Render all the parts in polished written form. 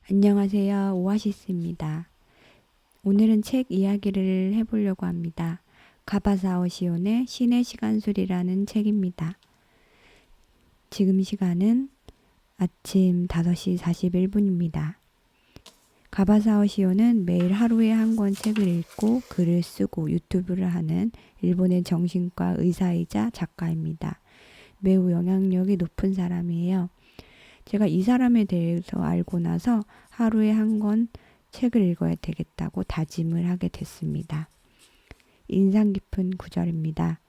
안녕하세요. 오아시스입니다. 오늘은 책 이야기를 해보려고 합니다. 가바사오 시온의 신의 시간술이라는 책입니다. 지금 시간은 아침 5시 41분입니다. 가바사오 시온은 매일 하루에 한 권 책을 읽고 글을 쓰고 유튜브를 하는 일본의 정신과 의사이자 작가입니다. 매우 영향력이 높은 사람이에요. 제가 이 사람에 대해서 알고 나서 하루에 한 권 책을 읽어야 되겠다고 다짐을 하게 됐습니다. 인상 깊은 구절입니다.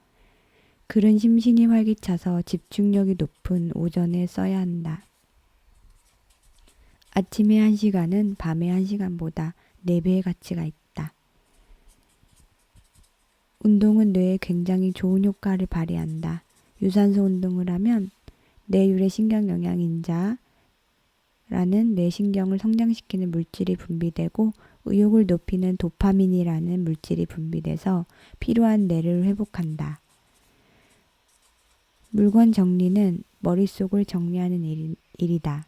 글은 심신이 활기차서 집중력이 높은 오전에 써야 한다. 아침의 1시간은 밤의 1시간보다 4배의 가치가 있다. 운동은 뇌에 굉장히 좋은 효과를 발휘한다. 유산소 운동을 하면 뇌율의 신경 영양인자 라는 뇌신경을 성장시키는 물질이 분비되고 의욕을 높이는 도파민이라는 물질이 분비돼서 필요한 뇌를 회복한다. 물건 정리는 머릿속을 정리하는 일이다.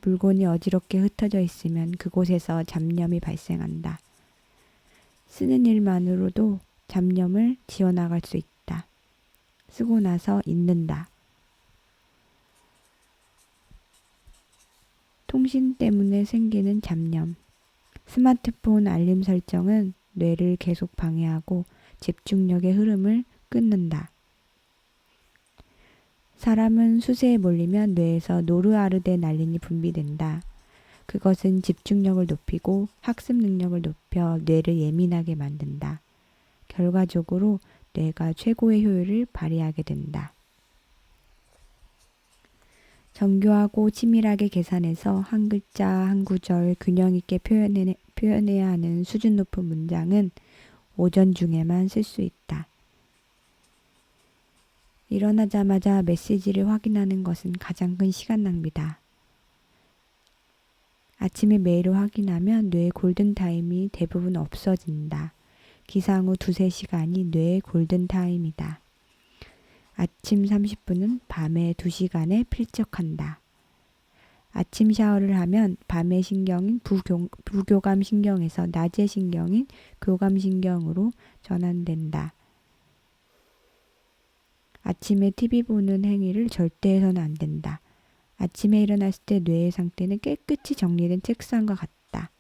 물건이 어지럽게 흩어져 있으면 그곳에서 잡념이 발생한다. 쓰는 일만으로도 잡념을 지워나갈 수 있다. 쓰고 나서 잊는다. 통신 때문에 생기는 잡념. 스마트폰 알림 설정은 뇌를 계속 방해하고 집중력의 흐름을 끊는다. 사람은 수세에 몰리면 뇌에서 노르아르데날린이 분비된다. 그것은 집중력을 높이고 학습 능력을 높여 뇌를 예민하게 만든다. 결과적으로 뇌가 최고의 효율을 발휘하게 된다. 정교하고 치밀하게 계산해서 한 글자 한 구절 균형 있게 표현해야 하는 수준 높은 문장은 오전 중에만 쓸 수 있다. 일어나자마자 메시지를 확인하는 것은 가장 큰 시간 낭비다. 아침에 메일을 확인하면 뇌의 골든타임이 대부분 없어진다. 기상 후 2-3시간이 뇌의 골든타임이다. 아침 30분은 밤의 2시간에 필적한다. 아침 샤워를 하면 밤의 신경인 부교감 신경에서 낮의 신경인 교감 신경으로 전환된다. 아침에 TV 보는 행위를 절대 해서는 안 된다. 아침에 일어났을 때 뇌의 상태는 깨끗이 정리된 책상과 같다.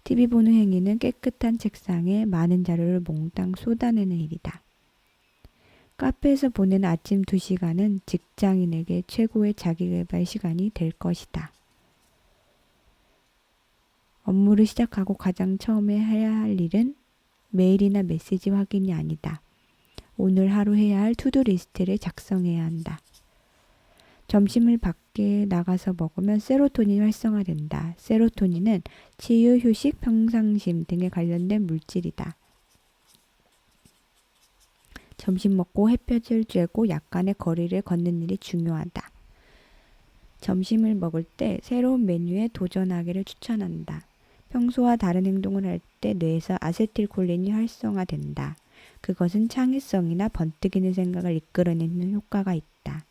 TV 보는 행위는 깨끗한 책상에 많은 자료를 몽땅 쏟아내는 일이다. 카페에서 보내는 아침 2시간은 직장인에게 최고의 자기계발 시간이 될 것이다. 업무를 시작하고 가장 처음에 해야 할 일은 메일이나 메시지 확인이 아니다. 오늘 하루 해야 할 투두 리스트를 작성해야 한다. 점심을 밖에 나가서 먹으면 세로토닌이 활성화된다. 세로토닌은 치유, 휴식, 평상심 등에 관련된 물질이다. 점심 먹고 햇볕을 쬐고 약간의 거리를 걷는 일이 중요하다. 점심을 먹을 때 새로운 메뉴에 도전하기를 추천한다. 평소와 다른 행동을 할 때 뇌에서 아세틸콜린이 활성화된다. 그것은 창의성이나 번뜩이는 생각을 이끌어내는 효과가 있다.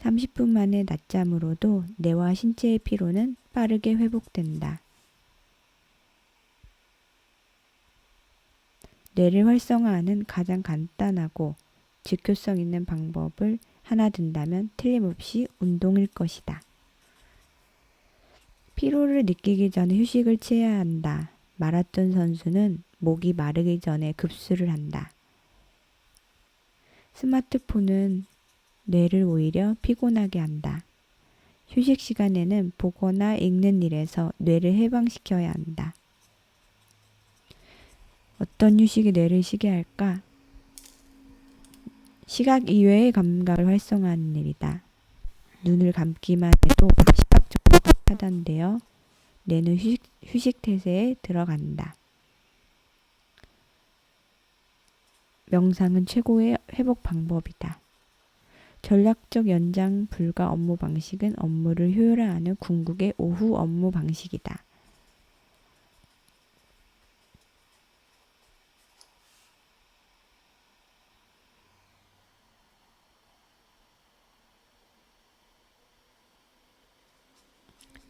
30분 만에 낮잠으로도 뇌와 신체의 피로는 빠르게 회복된다. 뇌를 활성화하는 가장 간단하고 즉효성 있는 방법을 하나 든다면 틀림없이 운동일 것이다. 피로를 느끼기 전에 휴식을 취해야 한다. 마라톤 선수는 목이 마르기 전에 급수를 한다. 스마트폰은 뇌를 오히려 피곤하게 한다. 휴식 시간에는 보거나 읽는 일에서 뇌를 해방시켜야 한다. 어떤 휴식이 뇌를 쉬게 할까? 시각 이외의 감각을 활성화하는 일이다. 눈을 감기만 해도 시각 정보가 차단되어 뇌는 휴식 태세에 들어간다. 명상은 최고의 회복 방법이다. 전략적 연장 불가 업무 방식은 업무를 효율화하는 궁극의 오후 업무 방식이다.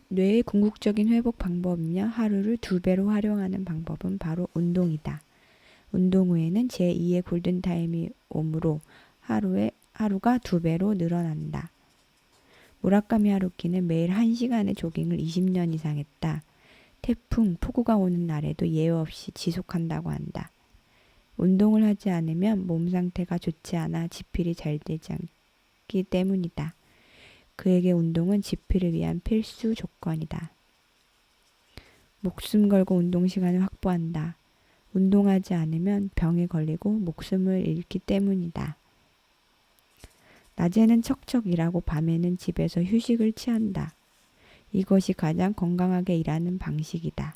뇌의 궁극적인 회복 방법이며 하루를 2배로 활용하는 방법은 바로 운동이다. 운동 후에는 제2의 골든타임이 오므로 하루가 2배로 늘어난다. 무라카미 하루키는 매일 1시간의 조깅을 20년 이상 했다. 태풍, 폭우가 오는 날에도 예외 없이 지속한다고 한다. 운동을 하지 않으면 몸 상태가 좋지 않아 지필이 잘 되지 않기 때문이다. 그에게 운동은 지필을 위한 필수 조건이다. 목숨 걸고 운동 시간을 확보한다. 운동하지 않으면 병에 걸리고 목숨을 잃기 때문이다. 낮에는 척척 일하고 밤에는 집에서 휴식을 취한다. 이것이 가장 건강하게 일하는 방식이다.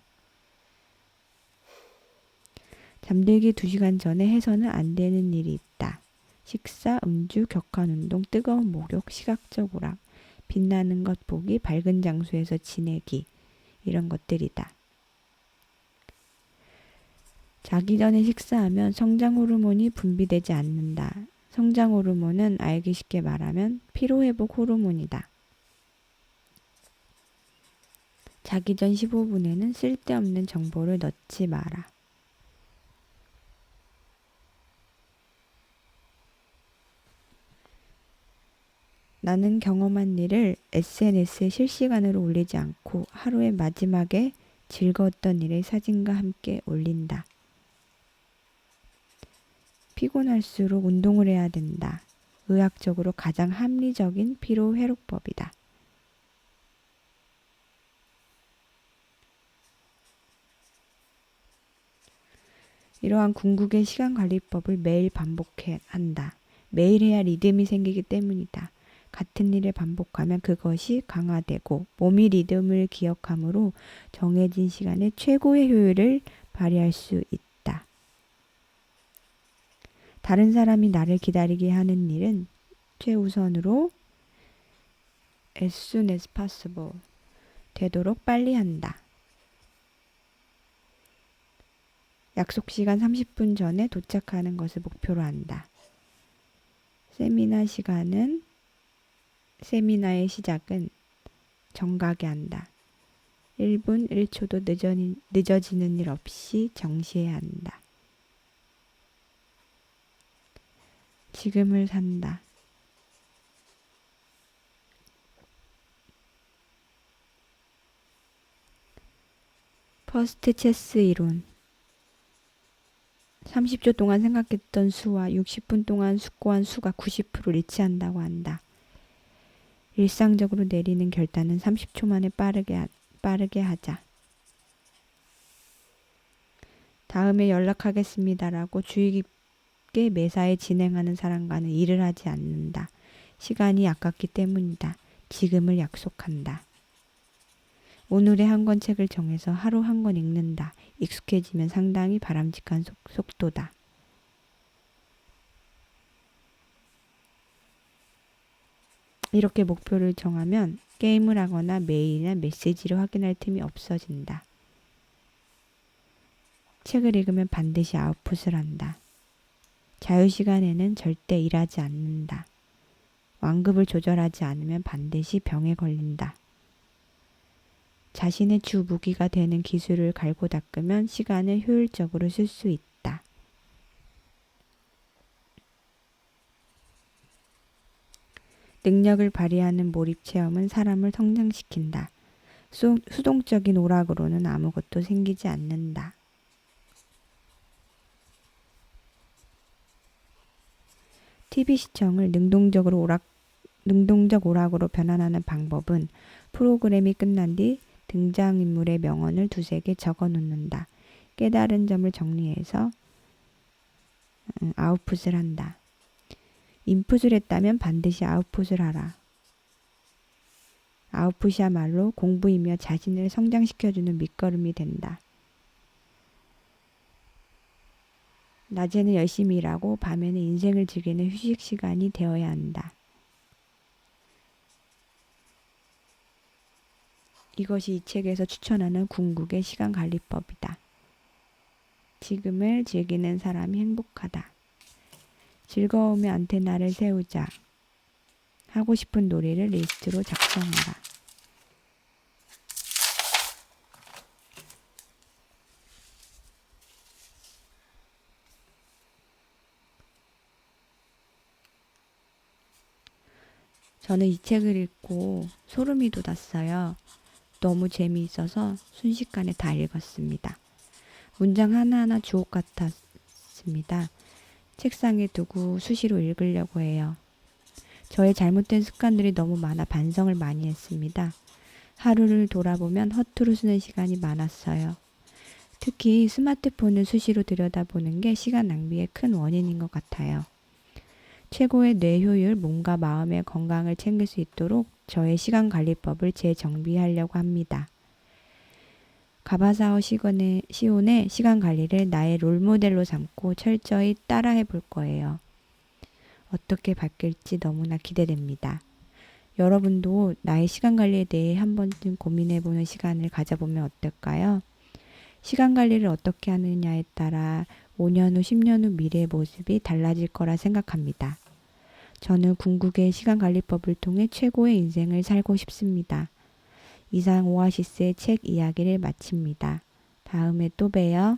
잠들기 2시간 전에 해서는 안 되는 일이 있다. 식사, 음주, 격한 운동, 뜨거운 목욕, 시각적 오락, 빛나는 것 보기, 밝은 장소에서 지내기, 이런 것들이다. 자기 전에 식사하면 성장 호르몬이 분비되지 않는다. 성장 호르몬은 알기 쉽게 말하면 피로회복 호르몬이다. 자기 전 15분에는 쓸데없는 정보를 넣지 마라. 나는 경험한 일을 SNS에 실시간으로 올리지 않고 하루의 마지막에 즐거웠던 일의 사진과 함께 올린다. 피곤할수록 운동을 해야 된다. 의학적으로 가장 합리적인 피로 회복법이다. 이러한 궁극의 시간관리법을 매일 반복해 한다. 매일 해야 리듬이 생기기 때문이다. 같은 일을 반복하면 그것이 강화되고 몸이 리듬을 기억하므로 정해진 시간에 최고의 효율을 발휘할 수 있다. 다른 사람이 나를 기다리게 하는 일은 최우선으로 as soon as possible 되도록 빨리 한다. 약속 시간 30분 전에 도착하는 것을 목표로 한다. 세미나의 시작은 정각에 한다. 1분 1초도 늦어지는 일 없이 정시해야 한다. 지금을 산다. 퍼스트 체스 이론. 30초 동안 생각했던 수와 60분 동안 숙고한 수가 90% 일치한다고 한다. 일상적으로 내리는 결단은 30초 만에 빠르게 하자. 다음에 연락하겠습니다라고 주의 깊게 매사에 진행하는 사람과는 일을 하지 않는다. 시간이 아깝기 때문이다. 지금을 약속한다. 오늘의 한 권 책을 정해서 하루 한 권 읽는다. 익숙해지면 상당히 바람직한 속도다. 이렇게 목표를 정하면 게임을 하거나 메일이나 메시지를 확인할 틈이 없어진다. 책을 읽으면 반드시 아웃풋을 한다. 자유시간에는 절대 일하지 않는다. 완급을 조절하지 않으면 반드시 병에 걸린다. 자신의 주 무기가 되는 기술을 갈고 닦으면 시간을 효율적으로 쓸 수 있다. 능력을 발휘하는 몰입 체험은 사람을 성장시킨다. 수동적인 오락으로는 아무것도 생기지 않는다. TV 시청을 능동적 오락으로 변환하는 방법은 프로그램이 끝난 뒤 등장인물의 명언을 2-3개 적어 놓는다. 깨달은 점을 정리해서 아웃풋을 한다. 인풋을 했다면 반드시 아웃풋을 하라. 아웃풋이야말로 공부이며 자신을 성장시켜주는 밑거름이 된다. 낮에는 열심히 일하고 밤에는 인생을 즐기는 휴식 시간이 되어야 한다. 이것이 이 책에서 추천하는 궁극의 시간관리법이다. 지금을 즐기는 사람이 행복하다. 즐거움의 안테나를 세우자. 하고 싶은 놀이를 리스트로 작성하라. 저는 이 책을 읽고 소름이 돋았어요. 너무 재미있어서 순식간에 다 읽었습니다. 문장 하나하나 주옥 같았습니다. 책상에 두고 수시로 읽으려고 해요. 저의 잘못된 습관들이 너무 많아 반성을 많이 했습니다. 하루를 돌아보면 허투루 쓰는 시간이 많았어요. 특히 스마트폰을 수시로 들여다보는 게 시간 낭비의 큰 원인인 것 같아요. 최고의 뇌효율, 몸과 마음의 건강을 챙길 수 있도록 저의 시간 관리법을 재정비하려고 합니다. 가바사오 시온의 시간 관리를 나의 롤모델로 삼고 철저히 따라해 볼 거예요. 어떻게 바뀔지 너무나 기대됩니다. 여러분도 나의 시간 관리에 대해 한 번쯤 고민해 보는 시간을 가져보면 어떨까요? 시간 관리를 어떻게 하느냐에 따라 5년 후, 10년 후 미래의 모습이 달라질 거라 생각합니다. 저는 궁극의 시간 관리법을 통해 최고의 인생을 살고 싶습니다. 이상 오아시스의 책 이야기를 마칩니다. 다음에 또 봬요.